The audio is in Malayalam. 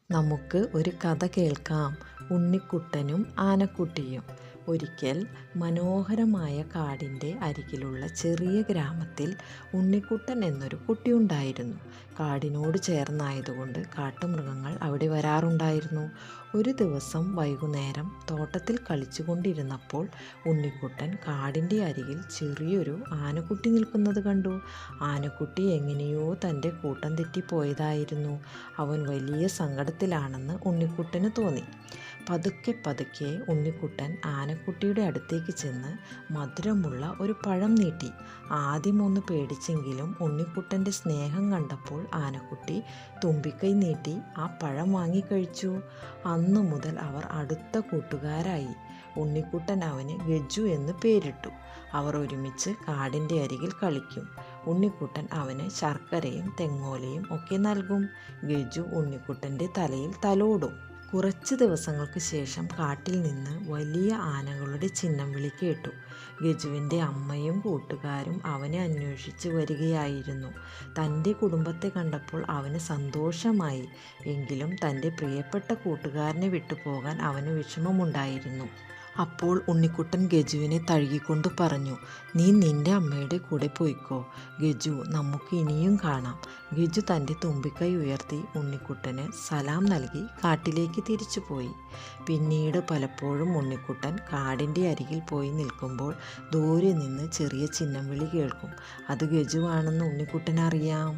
നമുക്ക് ഒരു കഥ കേൾക്കാം. ഉണ്ണിക്കുട്ടനും ആനക്കുട്ടിയും. ഒരിക്കൽ മനോഹരമായ കാടിൻ്റെ അരികിലുള്ള ചെറിയ ഗ്രാമത്തിൽ ഉണ്ണിക്കുട്ടൻ എന്നൊരു കുട്ടിയുണ്ടായിരുന്നു. കാടിനോട് ചേർന്നായതുകൊണ്ട് കാട്ടുമൃഗങ്ങൾ അവിടെ വരാറുണ്ടായിരുന്നു. ഒരു ദിവസം വൈകുന്നേരം തോട്ടത്തിൽ കളിച്ചുകൊണ്ടിരുന്നപ്പോൾ ഉണ്ണിക്കുട്ടൻ കാടിൻ്റെ അരികിൽ ചെറിയൊരു ആനക്കുട്ടി നിൽക്കുന്നത് കണ്ടു. ആനക്കുട്ടി എങ്ങനെയോ തൻ്റെ കൂട്ടം തെറ്റിപ്പോയതായിരുന്നു. അവൻ വലിയ സങ്കടത്തിലാണെന്ന് ഉണ്ണിക്കുട്ടന് തോന്നി. പതുക്കെ പതുക്കെ ഉണ്ണിക്കുട്ടൻ ആനക്കുട്ടിയുടെ അടുത്തേക്ക് ചെന്ന് മധുരമുള്ള ഒരു പഴം നീട്ടി. ആദ്യമൊന്ന് പേടിച്ചെങ്കിലും ഉണ്ണിക്കുട്ടൻ്റെ സ്നേഹം കണ്ടപ്പോൾ ആനക്കുട്ടി തുമ്പിക്കൈ നീട്ടി ആ പഴം വാങ്ങിക്കഴിച്ചു. അന്നു മുതൽ അവർ അടുത്ത കൂട്ടുകാരായി. ഉണ്ണിക്കുട്ടൻ അവന് ഗജു എന്ന് പേരിട്ടു. അവർ ഒരുമിച്ച് കാടിൻ്റെ അരികിൽ കളിക്കും. ഉണ്ണിക്കുട്ടൻ അവന് ശർക്കരയും തെങ്ങോലയും ഒക്കെ നൽകും. ഗജു ഉണ്ണിക്കുട്ടൻ്റെ തലയിൽ തലോടും. കുറച്ച് ദിവസങ്ങൾക്ക് ശേഷം കാട്ടിൽ നിന്ന് വലിയ ആനകളുടെ ചിഹ്നം വിളി കേട്ടു. ഗജുവിൻ്റെ അമ്മയും കൂട്ടുകാരും അവനെ അന്വേഷിച്ച് വരികയായിരുന്നു. തൻ്റെ കുടുംബത്തെ കണ്ടപ്പോൾ അവന് സന്തോഷമായി. എങ്കിലും തൻ്റെ പ്രിയപ്പെട്ട കൂട്ടുകാരനെ വിട്ടുപോകാൻ അവന് വിഷമമുണ്ടായിരുന്നു. അപ്പോൾ ഉണ്ണിക്കുട്ടൻ ഗജുവിനെ തഴുകിക്കൊണ്ട് പറഞ്ഞു, "നീ നിൻ്റെ അമ്മയുടെ കൂടെ പോയിക്കോ ഗജു, നമുക്ക് ഇനിയും കാണാം." ഗജു തൻ്റെ തുമ്പിക്കൈ ഉയർത്തി ഉണ്ണിക്കുട്ടന് സലാം നൽകി കാട്ടിലേക്ക് തിരിച്ചുപോയി. പിന്നീട് പലപ്പോഴും ഉണ്ണിക്കുട്ടൻ കാടിൻ്റെ അരികിൽ പോയി നിൽക്കുമ്പോൾ ദൂരെ നിന്ന് ചെറിയ ചിഹ്നം വിളി കേൾക്കും. അത് ഗജുവാണെന്ന് ഉണ്ണിക്കുട്ടൻ അറിയാം.